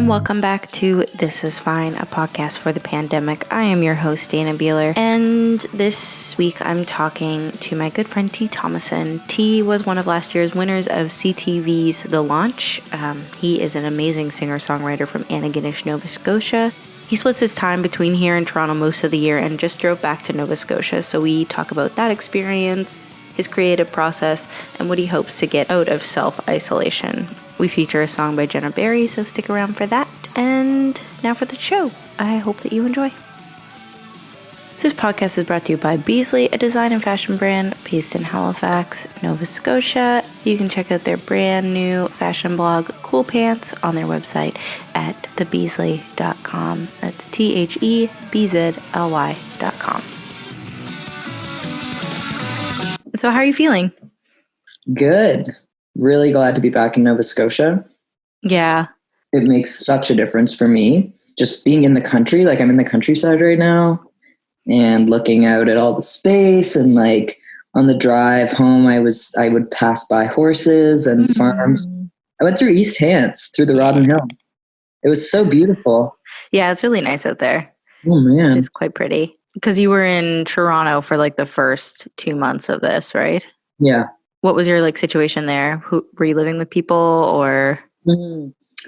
and welcome back to This Is Fine, a podcast for the pandemic. I am your host, Dana Beeler, and this week I'm talking to my good friend T. Thomason. T was one of last year's winners of CTV's The Launch. He is an amazing singer-songwriter from Ingonish, Nova Scotia. He splits his time between here and Toronto most of the year and just drove back to Nova Scotia, so we talk about that experience, his creative process, and what he hopes to get out of self-isolation. We feature a song by Jennah, so stick around for that. And now for the show. I hope that you enjoy. This podcast is brought to you by Beasley, a design and fashion brand based in Halifax, Nova Scotia. You can check out their brand new fashion blog, Cool Pants, on their website at thebeasley.com. That's THEBZLY.com. So how are you feeling? Good. Really glad to be back in Nova Scotia. Yeah. It makes such a difference for me. Just being in the country, like I'm in the countryside right now and looking out at all the space, and like on the drive home, I would pass by horses and farms. I went through East Hants, through the Rodden Hill. It was so beautiful. Yeah, it's really nice out there. Oh man. It's quite pretty. Because you were in Toronto for like the first 2 months of this, right? Yeah. What was your situation there? Were you living with people or?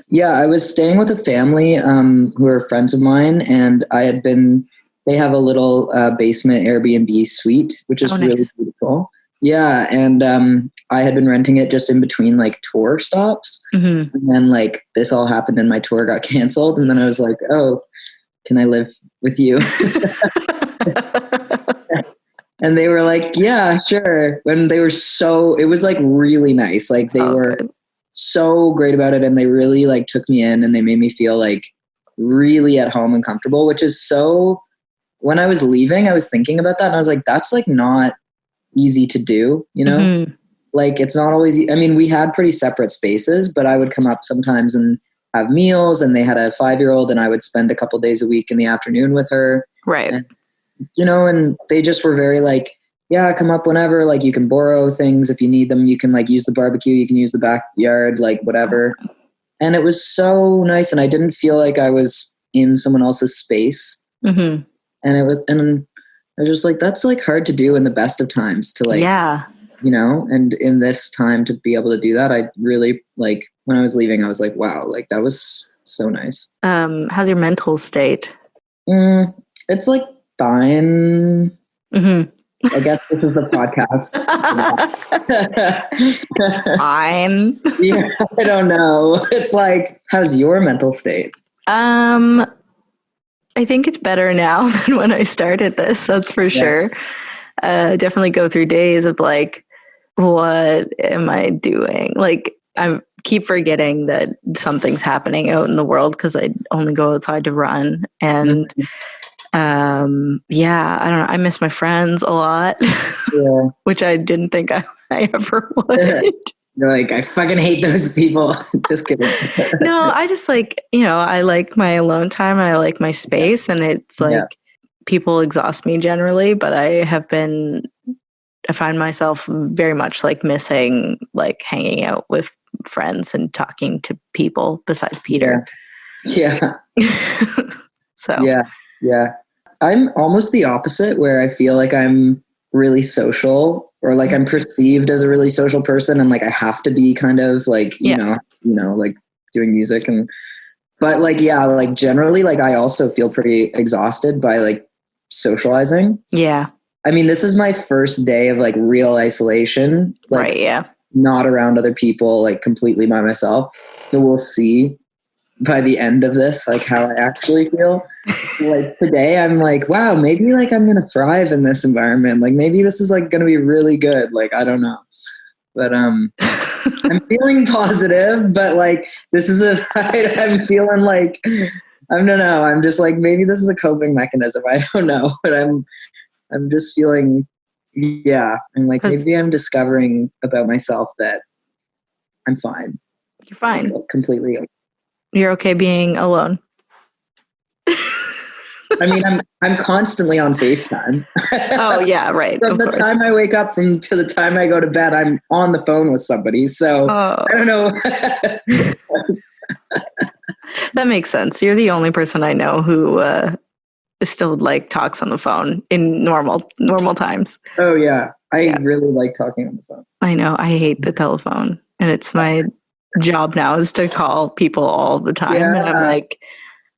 Yeah, I was staying with a family who are friends of mine, and they have a little basement Airbnb suite, which is really beautiful. Yeah, and I had been renting it just in between like tour stops. And then like this all happened and my tour got canceled. And then I was like, oh, can I live with you? And they were like, yeah, sure. And it was like really nice. Like they were so great about it. And they really like took me in and they made me feel like really at home and comfortable, which is so, when I was leaving, I was thinking about that and I was like, that's like not easy to do, you know? Like it's not always, I mean, we had pretty separate spaces, but I would come up sometimes and have meals, and they had a 5-year-old and I would spend a couple days a week in the afternoon with her. Right. And, you know, and they just were very like, yeah, come up whenever, like you can borrow things if you need them. You can like use the barbecue, you can use the backyard, like whatever. And it was so nice. And I didn't feel like I was in someone else's space. And I was just like, that's like hard to do in the best of times to like, you know, and in this time to be able to do that, I really like, when I was leaving, I was like, wow, like that was so nice. How's your mental state? It's like fine. I guess this is the podcast. Fine. Yeah, I don't know. It's like, how's your mental state? I think it's better now than when I started this. That's for sure. Definitely go through days of like, what am I doing? Like I keep forgetting that something's happening out in the world because I only go outside to run. And I don't know. I miss my friends a lot, which I didn't think I ever would. You're like, I fucking hate those people. Just kidding. No, I just like, you know, I like my alone time and I like my space, and it's like people exhaust me generally, but I find myself very much like missing like hanging out with friends and talking to people besides Peter. Yeah. So. Yeah. I'm almost the opposite, where I feel like I'm really social, or like I'm perceived as a really social person, and like I have to be kind of like, you know, like doing music but like, like generally, like I also feel pretty exhausted by like socializing. Yeah. I mean, this is my first day of like real isolation. Like, right. Yeah. Not around other people, like completely by myself. So we'll see by the end of this, like how I actually feel. Like today I'm like, wow, maybe like I'm going to thrive in this environment. Like maybe this is like going to be really good. Like, I don't know, but, I'm feeling positive, but like, I'm feeling like, I don't know. I'm just like, maybe this is a coping mechanism. I don't know, but I'm just feeling, I'm like, maybe I'm discovering about myself that I'm fine. You're fine. Like, completely. You're okay being alone. I mean, I'm constantly on FaceTime. Oh yeah, right. From the time I wake up to the time I go to bed, I'm on the phone with somebody. So I don't know. That makes sense. You're the only person I know who still like talks on the phone in normal times. Oh yeah. I really like talking on the phone. I know. I hate the telephone, and it's my job now is to call people all the time. Yeah. And I'm like,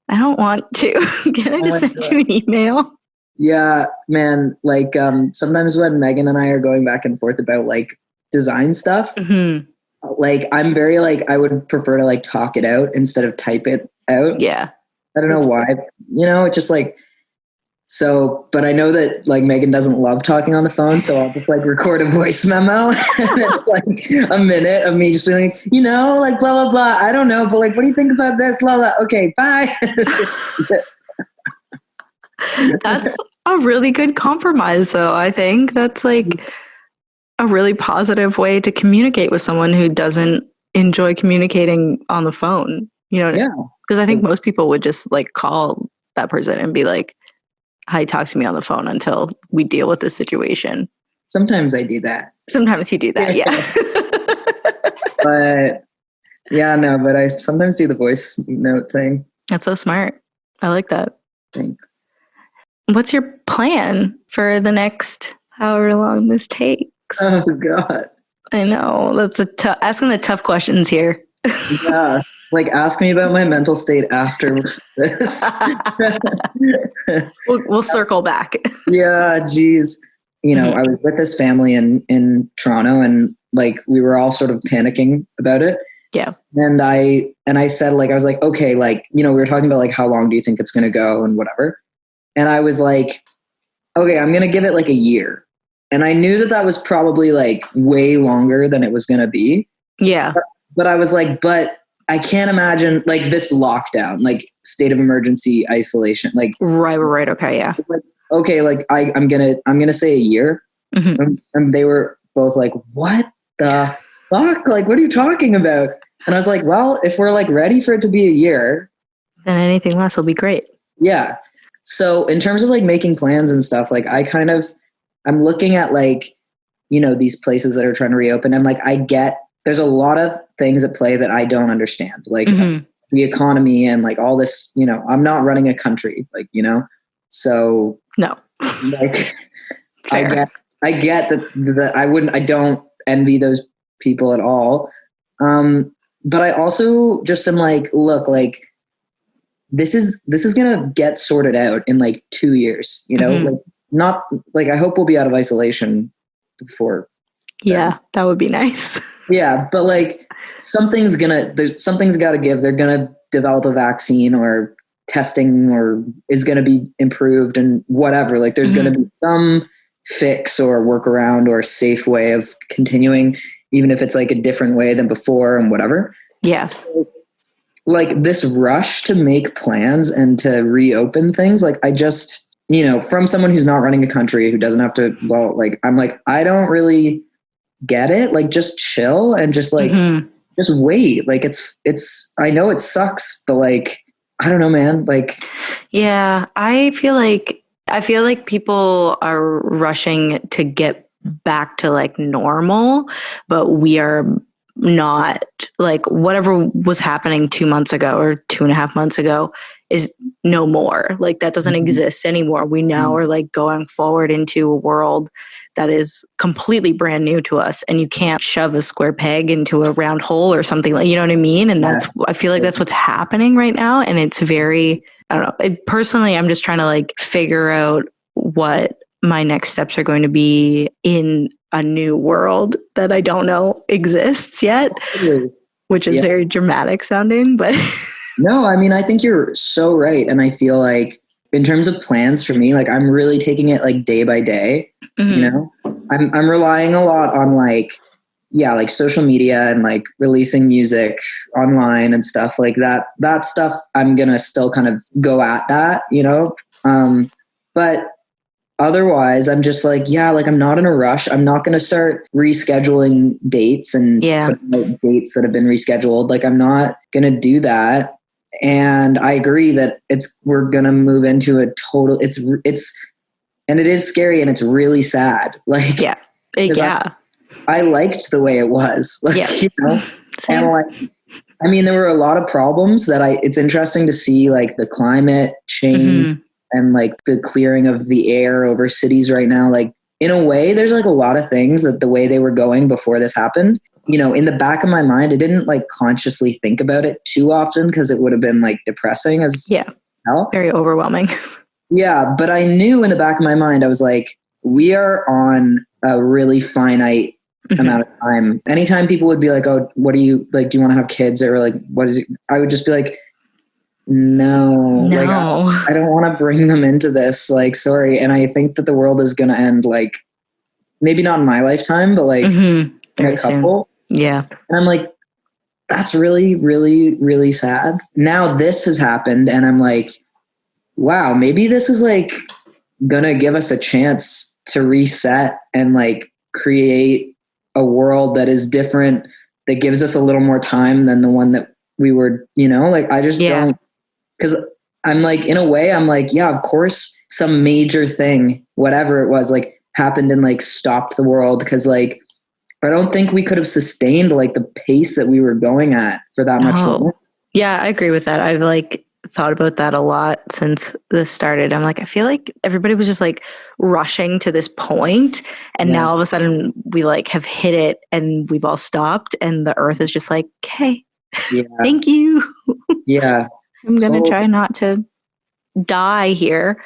I don't want to. Can I just send you an email? Yeah, man. Like sometimes when Megan and I are going back and forth about like design stuff, like I'm very like, I would prefer to like talk it out instead of type it out. Yeah. I don't know why, it's just like, so, but I know that like Megan doesn't love talking on the phone. So I'll just like record a voice memo and it's like a minute of me just being like, like blah, blah, blah. I don't know, but like, what do you think about this? Blah, blah. Okay, bye. That's a really good compromise though. I think that's like a really positive way to communicate with someone who doesn't enjoy communicating on the phone, Yeah. Because I think most people would just like call that person and be like, hi, talk to me on the phone until we deal with this situation. Sometimes I do that. Sometimes you do that, yeah. But yeah, no, but I sometimes do the voice note thing. That's so smart. I like that. Thanks. What's your plan for the next however long this takes? Oh, God. I know. That's asking the tough questions here. Yeah. Like, ask me about my mental state after this. We'll circle back. Yeah, geez. I was with this family in Toronto, and like we were all sort of panicking about it. Yeah. And I said, like, I was like, okay, like, we were talking about like how long do you think it's going to go and whatever. And I was like, okay, I'm going to give it like a year. And I knew that was probably like way longer than it was going to be. Yeah. But I was like, but I can't imagine like this lockdown, like state of emergency isolation, like right. Okay. Yeah. Like, okay. Like I'm going to say a year. And they were both like, what the fuck? Like, what are you talking about? And I was like, well, if we're like ready for it to be a year, then anything less will be great. Yeah. So in terms of like making plans and stuff, like I'm looking at like, these places that are trying to reopen, and like, there's a lot of things at play that I don't understand, like the economy and like all this, I'm not running a country, like, so no, like I get that I don't envy those people at all. But I also just am like, look, like this is going to get sorted out in like 2 years, like not like, I hope we'll be out of isolation before. Yeah, that would be nice. Yeah, but like something's got to give. They're going to develop a vaccine, or testing, or is going to be improved, and whatever. Like there's going to be some fix or workaround or safe way of continuing, even if it's like a different way than before and whatever. Yeah. So, like this rush to make plans and to reopen things, like I just, from someone who's not running a country, who doesn't have to, I'm like, I don't really get it. Like just chill and just like, just wait. Like it's, I know it sucks, but like, I don't know, man. Like, yeah, I feel like people are rushing to get back to like normal, but we are not. Like whatever was happening 2 months ago or 2.5 months ago is no more. Like that doesn't exist anymore. We now are like going forward into a world that is completely brand new to us, and you can't shove a square peg into a round hole or something, like, you know what I mean? And I feel like that's what's happening right now. And it's very, I don't know. Personally, I'm just trying to like figure out what my next steps are going to be in a new world that I don't know exists yet, which is very dramatic sounding, but no, I mean, I think you're so right. And I feel like in terms of plans for me, like I'm really taking it like day by day, I'm relying a lot on like social media and like releasing music online and stuff like that stuff. I'm going to still kind of go at that, but otherwise I'm just like, like I'm not in a rush. I'm not going to start rescheduling dates and dates that have been rescheduled. Like I'm not going to do that. And I agree that we're going to move into a total, and it is scary and it's really sad. Like, I liked the way it was. Like, Same. and like, I mean, there were a lot of problems it's interesting to see like the climate change and like the clearing of the air over cities right now. Like in a way, there's like a lot of things that the way they were going before this happened, you know, in the back of my mind, I didn't like consciously think about it too often because it would have been like depressing as hell. Very overwhelming. Yeah. But I knew in the back of my mind, I was like, we are on a really finite amount of time. Anytime people would be like, oh, what do you like? Do you want to have kids? Or like, what is it? I would just be like, no. Like, I don't want to bring them into this. Like, sorry. And I think that the world is going to end like, maybe not in my lifetime, but like in a couple. Soon. Yeah. And I'm like, that's really, really, really sad. Now this has happened. And I'm like, wow, maybe this is like going to give us a chance to reset and like create a world that is different, that gives us a little more time than the one that we were, you know, like I just don't, because I'm like, in a way, I'm like, yeah, of course, some major thing, whatever it was, like happened and like stopped the world. Because like, I don't think we could have sustained like the pace that we were going at for that much longer. Yeah, I agree with that. I've like thought about that a lot since this started. I'm like, I feel like everybody was just like rushing to this point, and now all of a sudden we like have hit it and we've all stopped, and the earth is just like, okay, thank you. Yeah. I'm going to try not to die here.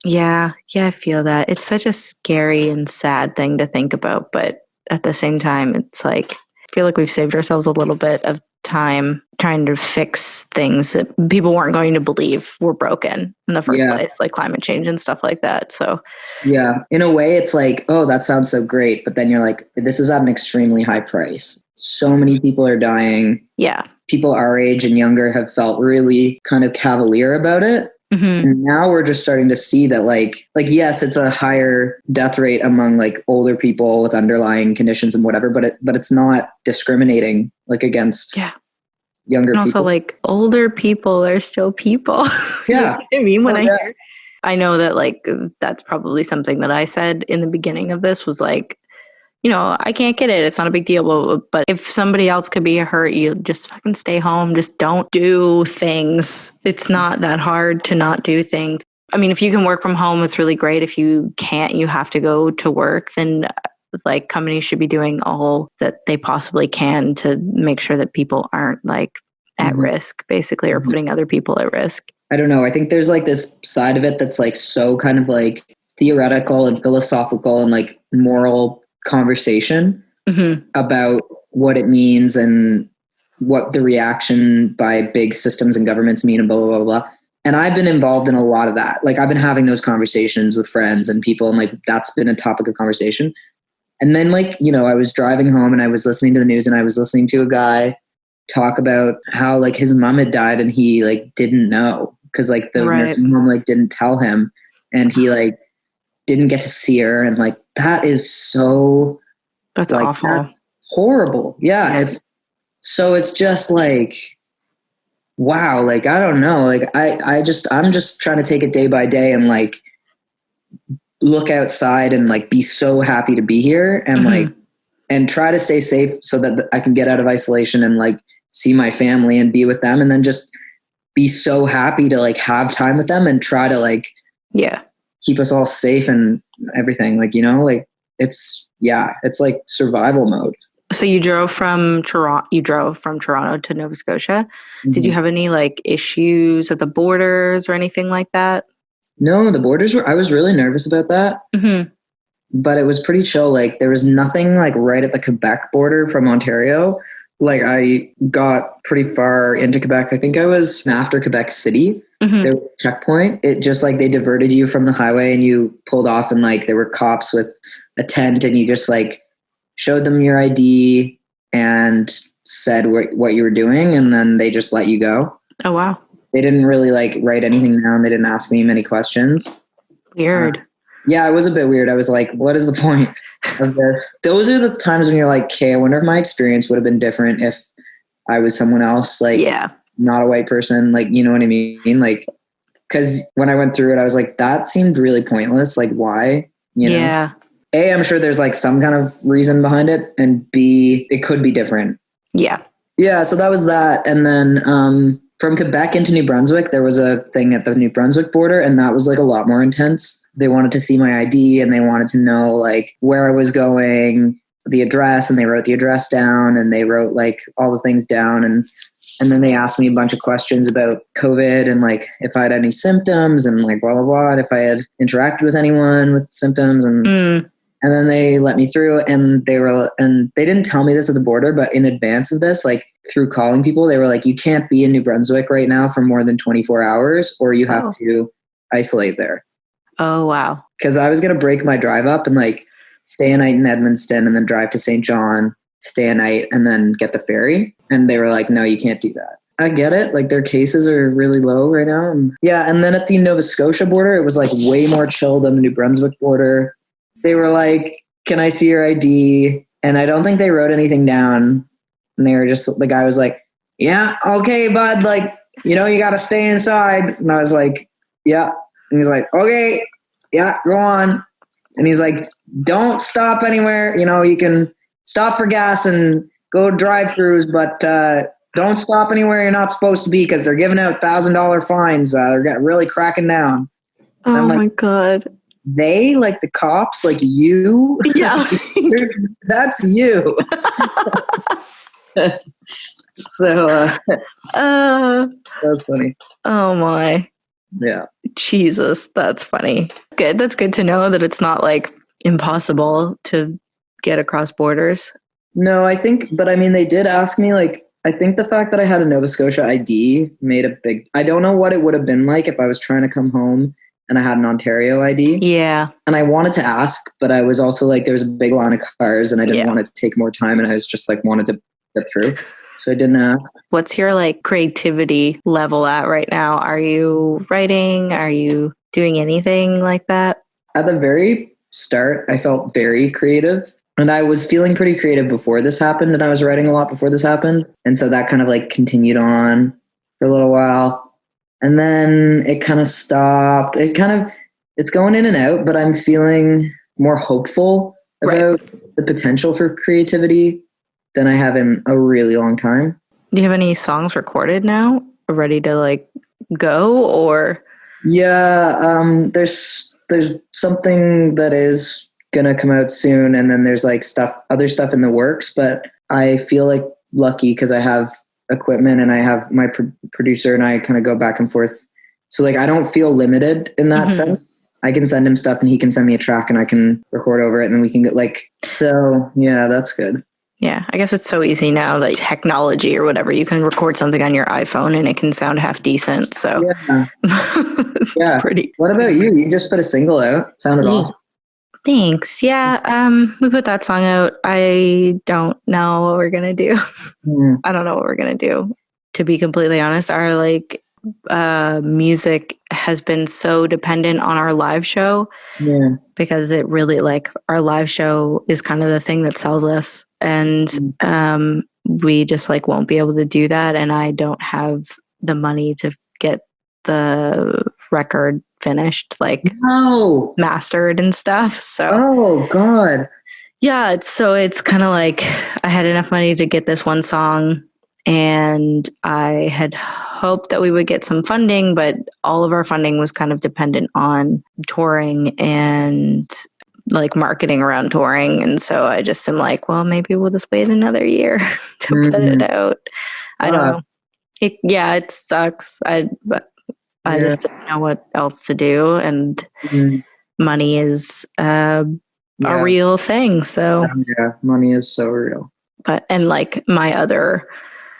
Yeah. I feel that. It's such a scary and sad thing to think about, but at the same time, it's like, I feel like we've saved ourselves a little bit of time trying to fix things that people weren't going to believe were broken in the first place, like climate change and stuff like that. So yeah, in a way it's like, oh, that sounds so great. But then you're like, this is at an extremely high price. So many people are dying. Yeah. People our age and younger have felt really kind of cavalier about it. And now we're just starting to see that like, yes, it's a higher death rate among like older people with underlying conditions and whatever, but it's not discriminating like against younger people. Also like older people are still people. Yeah. You know what I mean, when I know that like, that's probably something that I said in the beginning of this was like, you know, I can't get it. It's not a big deal. But if somebody else could be hurt, you just fucking stay home. Just don't do things. It's not that hard to not do things. I mean, if you can work from home, it's really great. If you can't, you have to go to work, then like companies should be doing all that they possibly can to make sure that people aren't like at risk, basically, or putting other people at risk. I don't know. I think there's like this side of it that's like so kind of like theoretical and philosophical and like moral conversation about what it means and what the reaction by big systems and governments mean and blah, blah, blah, blah. And I've been involved in a lot of that. Like I've been having those conversations with friends and people, and like that's been a topic of conversation. And then like, you know, I was driving home and I was listening to the news and I was listening to a guy talk about how like his mom had died and he like didn't know because like the nursing home like didn't tell him, and he like didn't get to see her. And like, that is so, that's like, awful. That's horrible. Yeah. It's just like, wow. Like, I don't know. Like I'm just trying to take it day by day and like look outside and like be so happy to be here and like, and try to stay safe so that I can get out of isolation and like see my family and be with them. And then just be so happy to like have time with them and try to like, keep us all safe and everything. Like, you know, like it's like survival mode. So you drove from Toronto to Nova Scotia. Did you have any like issues at the borders or anything like that? No, the borders I was really nervous about that. But it was pretty chill. Like there was nothing like right at the Quebec border from Ontario. Like I got pretty far into Quebec. I think I was after Quebec City. There was a checkpoint. It just like they diverted you from the highway and you pulled off, and like there were cops with a tent, and you just like showed them your ID and said what you were doing, and then they just let you go. Oh wow. They didn't really like write anything down. They didn't ask me many questions. Weird. Yeah, it was a bit weird. I was like, what is the point of this? Those are the times when you're like, okay, I wonder if my experience would have been different if I was someone else, like not a white person, like, you know what I mean? Like, because when I went through it, I was like, that seemed really pointless. Like, why? You know? A, I'm sure there's like some kind of reason behind it, and B, it could be different. Yeah. Yeah, so that was that. And then from Quebec into New Brunswick, there was a thing at the New Brunswick border, and that was like a lot more intense. They wanted to see my ID and they wanted to know like where I was going, the address, and they wrote the address down and they wrote like all the things down. And then they asked me a bunch of questions about COVID and like if I had any symptoms and like blah, blah, blah, and if I had interacted with anyone with symptoms. And then they let me through, and they didn't tell me this at the border, but in advance of this, like through calling people, they were like, you can't be in New Brunswick right now for more than 24 hours or you have to isolate there. Oh, wow. Because I was going to break my drive up and like stay a night in Edmundston and then drive to St. John, stay a night, and then get the ferry. And they were like, no, you can't do that. I get it. Like their cases are really low right now. And then at the Nova Scotia border, it was like way more chill than the New Brunswick border. They were like, can I see your ID? And I don't think they wrote anything down. And they were just, the guy was like, yeah, okay, bud. Like, you got to stay inside. And I was like, yeah. And he's like, okay, yeah, go on. And he's like, don't stop anywhere. You can stop for gas and go drive-throughs, but don't stop anywhere you're not supposed to be because they're giving out $1,000 fines. They're really cracking down. Oh, my God. They, like the cops, like you? Yeah. That's you. So, that was funny. Oh, my. Yeah. Jesus, that's funny. Good. That's good to know that it's not like impossible to get across borders. No, they did ask me, like, I think the fact that I had a Nova Scotia ID made I don't know what it would have been like if I was trying to come home and I had an Ontario ID. Yeah. And I wanted to ask, but I was also like, there was a big line of cars and I didn't want to take more time, and I was just like, wanted to get through. So I didn't ask. What's your like creativity level at right now? Are you writing? Are you doing anything like that? At the very start, I felt very creative. And I was feeling pretty creative before this happened, and I was writing a lot before this happened. And so that kind of like continued on for a little while. And then it kind of stopped. It's going in and out, but I'm feeling more hopeful about the potential for creativity than I have in a really long time. Do you have any songs recorded now, ready to like go, or? Yeah, there's something that is gonna come out soon, and then there's like other stuff in the works. But I feel like lucky because I have equipment and I have my producer, and I kind of go back and forth. So like I don't feel limited in that sense. I can send him stuff and he can send me a track and I can record over it, and then we can get like, so yeah, that's good. Yeah, I guess it's so easy now, like technology or whatever. You can record something on your iPhone and it can sound half decent. So yeah. Pretty. What about you? You just put a single out. Sounded awesome. Thanks. Yeah, we put that song out. I don't know what we're gonna do. I don't know what we're gonna do. To be completely honest, our like music has been so dependent on our live show. Yeah. Because it really like our live show is kind of the thing that sells us, and we just like won't be able to do that. And I don't have the money to get the record finished, like mastered and stuff. So oh god, yeah, it's kind of like I had enough money to get this one song, and I had hoped that we would get some funding, but all of our funding was kind of dependent on touring and like marketing around touring. And so I just am like, well, maybe we'll just wait another year to put it out. I don't know. It sucks. But I just didn't know what else to do, and money is a real thing. So yeah, money is so real. And like my other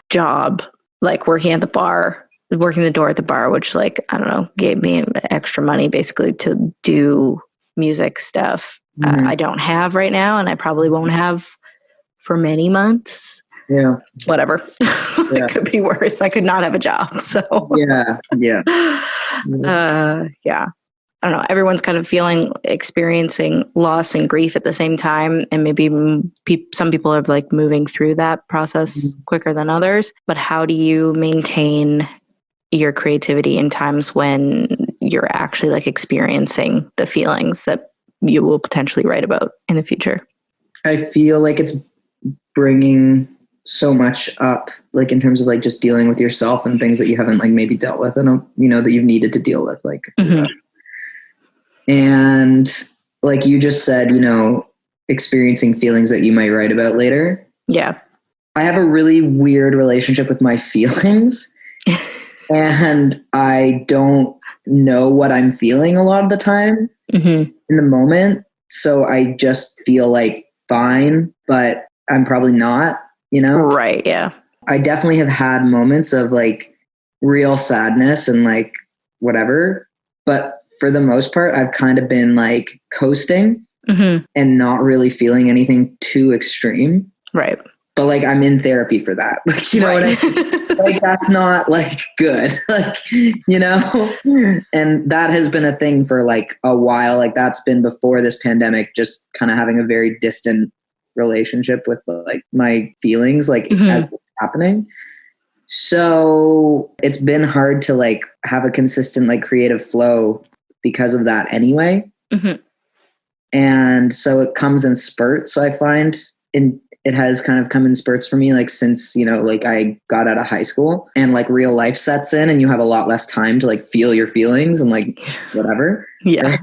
job, like working the door at the bar, which like, I don't know, gave me extra money basically to do music stuff. I don't have right now, and I probably won't have for many months. Yeah. Whatever. It could be worse. I could not have a job. So yeah. I don't know. Everyone's kind of experiencing loss and grief at the same time. And maybe some people are like moving through that process quicker than others. But how do you maintain your creativity in times when you're actually like experiencing the feelings that you will potentially write about in the future? I feel like it's bringing so much up, like in terms of like just dealing with yourself and things that you haven't like maybe dealt with and, you know, that you've needed to deal with, like, and like you just said, you know, experiencing feelings that you might write about later. Yeah. I have a really weird relationship with my feelings and I don't know what I'm feeling a lot of the time in the moment. So I just feel like fine, but I'm probably not, you know? Right. Yeah. I definitely have had moments of like real sadness and like whatever, but for the most part, I've kind of been like coasting and not really feeling anything too extreme. Right. But like, I'm in therapy for that. Like, you know what I mean? Like, that's not like good, like, you know? And that has been a thing for like a while. Like that's been before this pandemic, just kind of having a very distant relationship with like my feelings, like as it's happening. So it's been hard to like have a consistent like creative flow because of that anyway. And so it comes in spurts, I find, it has kind of come in spurts for me, like since, you know, like I got out of high school and like real life sets in and you have a lot less time to like feel your feelings and like whatever. Yeah.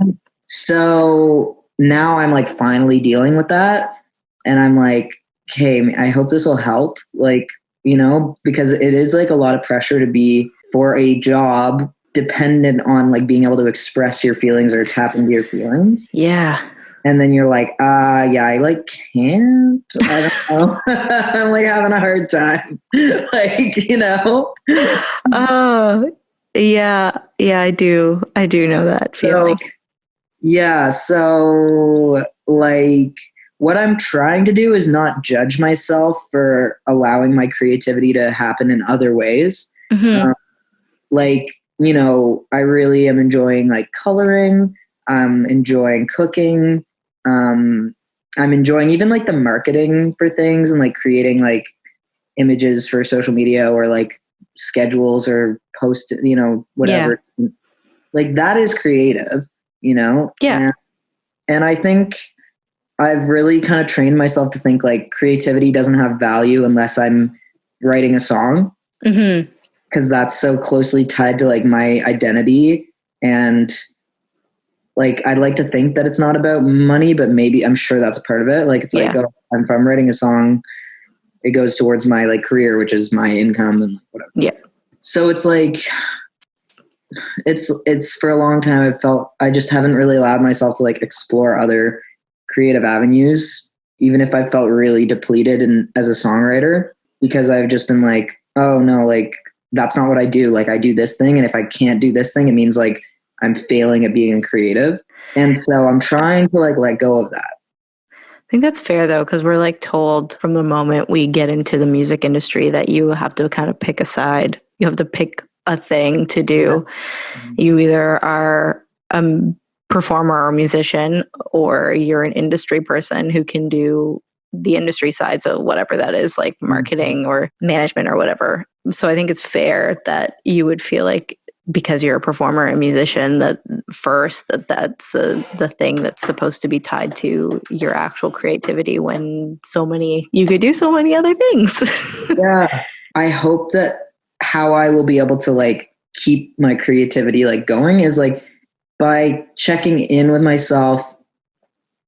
So now I'm like finally dealing with that. And I'm like, okay, I hope this will help. Like, you know, because it is like a lot of pressure to be for a job dependent on like being able to express your feelings or tap into your feelings. Yeah. And then you're like, yeah, I like can't, I don't know. I'm like having a hard time. Like, you know? Yeah. Yeah, I do know that feeling. So like what I'm trying to do is not judge myself for allowing my creativity to happen in other ways. Like, you know, I really am enjoying like coloring. I'm enjoying cooking. I'm enjoying even like the marketing for things and like creating like images for social media or like schedules or post, you know, whatever. Yeah. Like that is creative, you know? Yeah. And I think I've really kind of trained myself to think like creativity doesn't have value unless I'm writing a song. Because that's so closely tied to like my identity. And like, I'd like to think that it's not about money, but maybe I'm sure that's a part of it. Like, it's like, if I'm writing a song, it goes towards my like career, which is my income and whatever. Yeah. So it's like, it's for a long time, I just haven't really allowed myself to like explore other creative avenues, even if I felt really depleted as a songwriter, because I've just been like, oh no, like that's not what I do. Like I do this thing. And if I can't do this thing, it means like I'm failing at being a creative. And so I'm trying to like let go of that. I think that's fair though, because we're like told from the moment we get into the music industry that you have to kind of pick a side. You have to pick a thing to do. You either are a performer or musician, or you're an industry person who can do the industry side. So whatever that is, like marketing or management or whatever. So I think it's fair that you would feel like, because you're a performer and musician, that's the thing that's supposed to be tied to your actual creativity, when you could do so many other things. Yeah. I hope that how I will be able to like keep my creativity like going is like by checking in with myself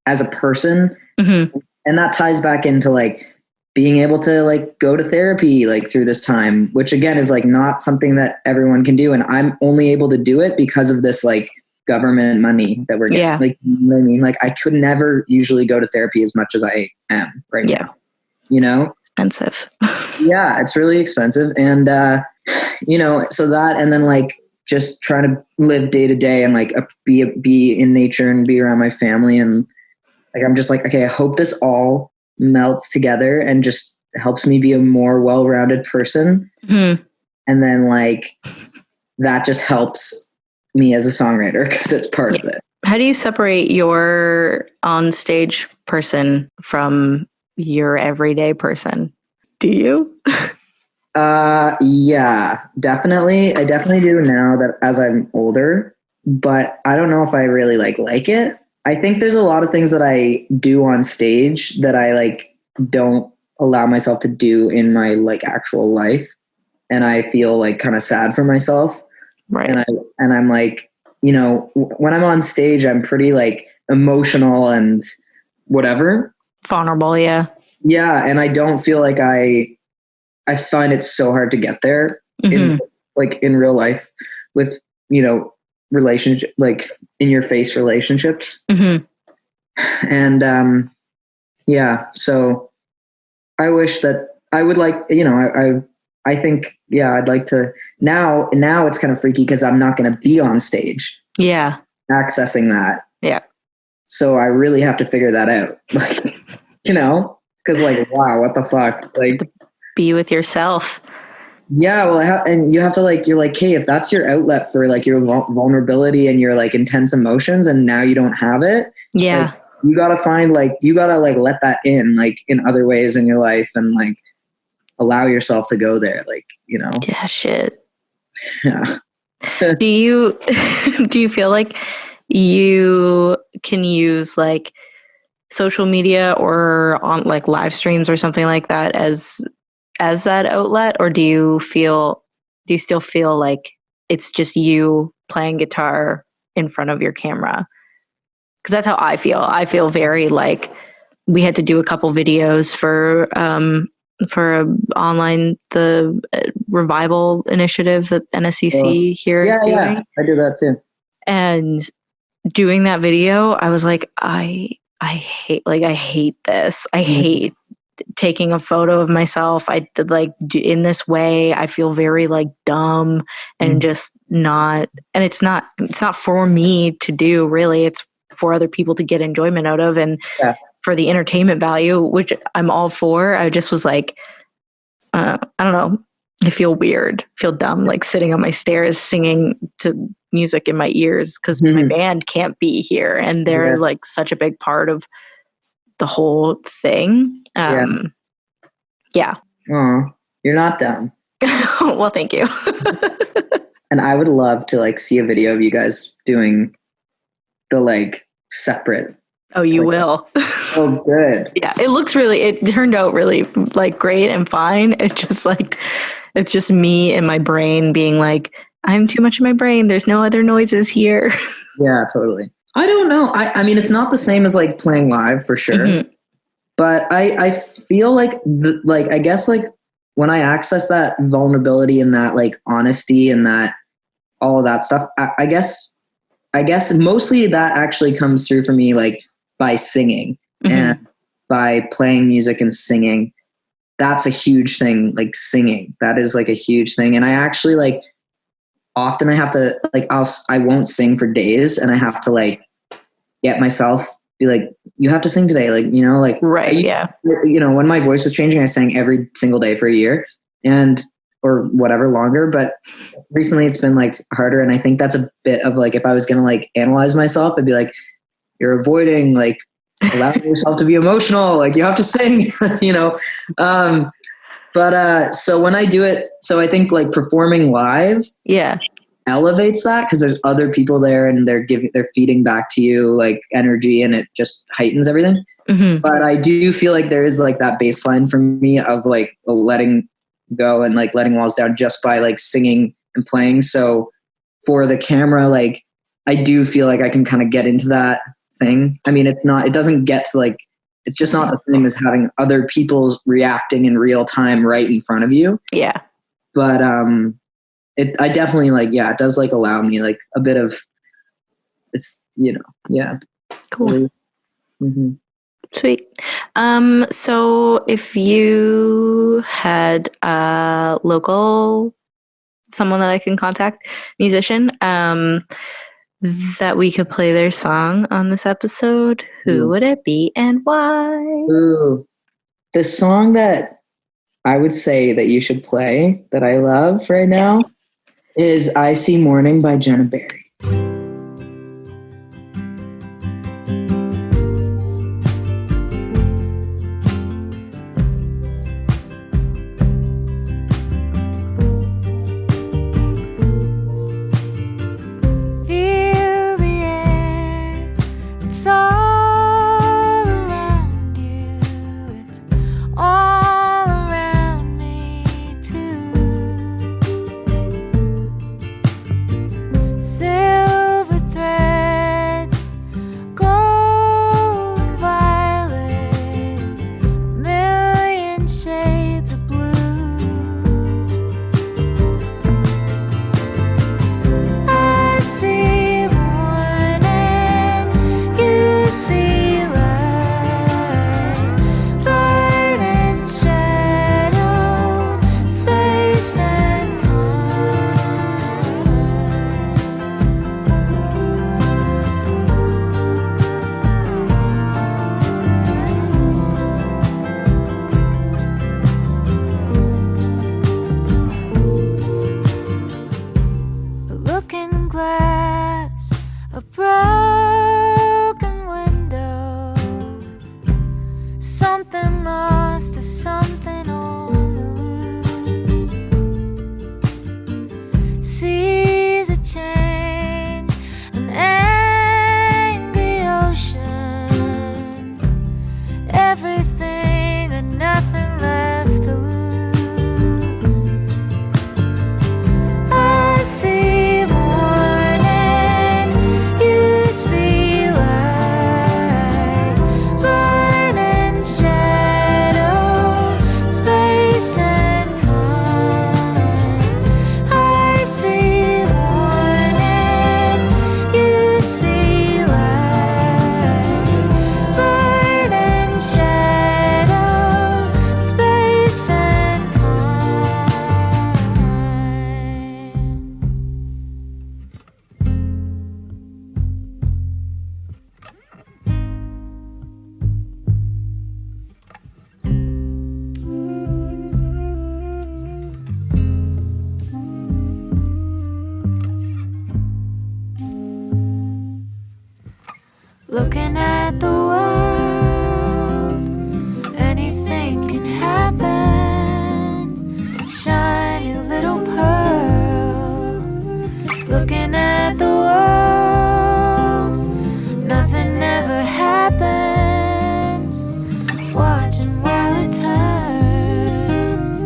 as a person. And that ties back into like being able to like go to therapy like through this time, which again is like not something that everyone can do. And I'm only able to do it because of this like government money that we're getting. Yeah. Like, you know what I mean? Like I could never usually go to therapy as much as I am right now, you know? Expensive. Yeah, it's really expensive. And, you know, so that, and then like just trying to live day to day and like be in nature and be around my family. And like, I'm just like, okay, I hope this all melts together and just helps me be a more well-rounded person. And then like, that just helps me as a songwriter because it's part of it. How do you separate your on-stage person from your everyday person? Do you? Yeah, definitely. I definitely do now that as I'm older, but I don't know if I really like it. I think there's a lot of things that I do on stage that I like don't allow myself to do in my like actual life. And I feel like kind of sad for myself. Right. And I'm like, you know, when I'm on stage, I'm pretty like emotional and whatever. Vulnerable. Yeah. Yeah. And I don't feel like I find it so hard to get there in real life with, you know, relationship, like in your face relationships. And, yeah, so I wish that I would like, you know, I think, yeah, I'd like to now it's kind of freaky because I'm not going to be on stage. Yeah. Accessing that. Yeah. So I really have to figure that out. Like, you know, because like, wow, what the fuck? Like, be with yourself. Yeah. Well, and you have to like, you're like, hey, if that's your outlet for like your vulnerability and your like intense emotions and now you don't have it. Yeah. Like, you got to find like, you got to like let that in like in other ways in your life and like allow yourself to go there. Like, you know. Yeah. Shit. Yeah. Do you feel like you can use like social media or on like live streams or something like that as that outlet, or do you still feel like it's just you playing guitar in front of your camera? Because that's how I feel. I feel very like we had to do a couple videos for the revival initiative that NSCC here is doing. Yeah, I do that too. And doing that video, I was like, I hate this. I hate taking a photo of myself. I did like in this way. I feel very like dumb and just not. And it's not for me to do. Really, it's for other people to get enjoyment out of, and for the entertainment value, which I'm all for. I just was like, I don't know. I feel weird, feel dumb, like sitting on my stairs singing to music in my ears because my band can't be here, and they're like such a big part of the whole thing. Yeah. Oh, you're not dumb. Well, thank you. And I would love to like see a video of you guys doing the like separate. Oh, you will. Oh, good. Yeah, it turned out really like great and fine. It's just me and my brain being like, I'm too much in my brain. There's no other noises here. Yeah, totally. I don't know. I mean, it's not the same as like playing live for sure. But I feel like I guess like when I access that vulnerability and that like honesty and that all of that stuff, I guess mostly that actually comes through for me like by singing and by playing music and singing. That's a huge thing. Like singing, that is like a huge thing. And I actually like often I have to like I won't sing for days, and I have to like get myself be like, you have to sing today, like, you know, like you know, when my voice was changing, I sang every single day for a year or whatever longer, but recently it's been like harder. And I think that's a bit of like, if I was gonna like analyze myself, I'd be like, you're avoiding like allowing yourself to be emotional, like you have to sing. You know. But so when I do it, so I think like performing live elevates that because there's other people there and they're feeding back to you like energy, and it just heightens everything. But I do feel like there is like that baseline for me of like letting go and like letting walls down just by like singing and playing. So for the camera, like I do feel like I can kind of get into that thing. I mean, it doesn't get to like, it's just not the same as having other people reacting in real time right in front of you. Yeah. But I definitely like, it does like allow me like a bit of, it's, you know, yeah. Cool. Sweet. So if you had a local, someone that I can contact, musician, that we could play their song on this episode, who would it be and why? Ooh. The song that I would say that you should play that I love right now is I See Morning by Jennah. All around you, it's all Looking at the world, anything can happen. Shiny little pearl. Looking at the world, nothing ever happens. Watching while it turns.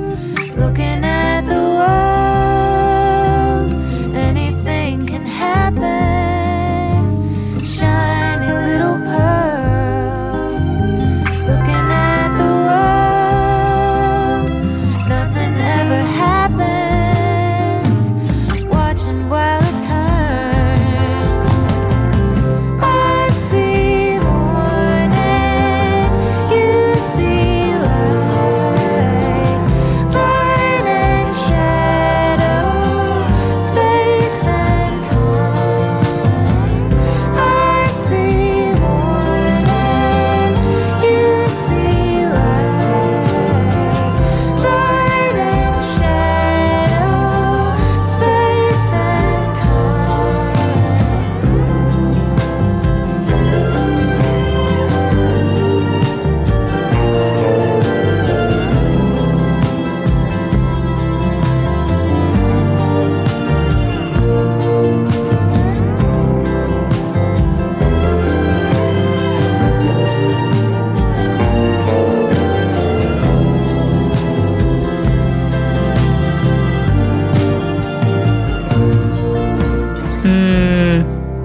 Looking at the world, anything can happen. Shiny little pearl. Looking at the world, nothing ever happens. Watching while it turns. I see morning, you see light, light and shadow, space and time. I see morning, you see light, light and shadow, space and time.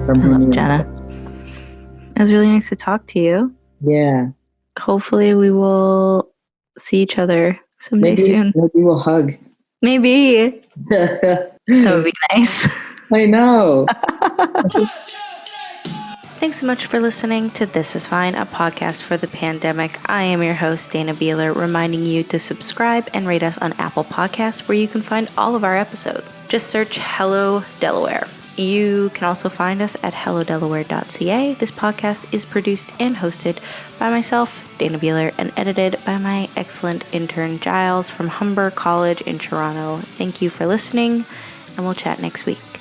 I love Jennah. It was really nice to talk to you. Yeah. Hopefully we will see each other someday soon. Maybe we'll hug. Maybe. That would be nice. I know. Thanks so much for listening to This Is Fine, a podcast for the pandemic. I am your host, Dana Beeler, reminding you to subscribe and rate us on Apple Podcasts, where you can find all of our episodes. Just search Hello Delaware. You can also find us at hellodelaware.ca. This podcast is produced and hosted by myself, Dana Beeler, and edited by my excellent intern, Giles, from Humber College in Toronto. Thank you for listening, and we'll chat next week.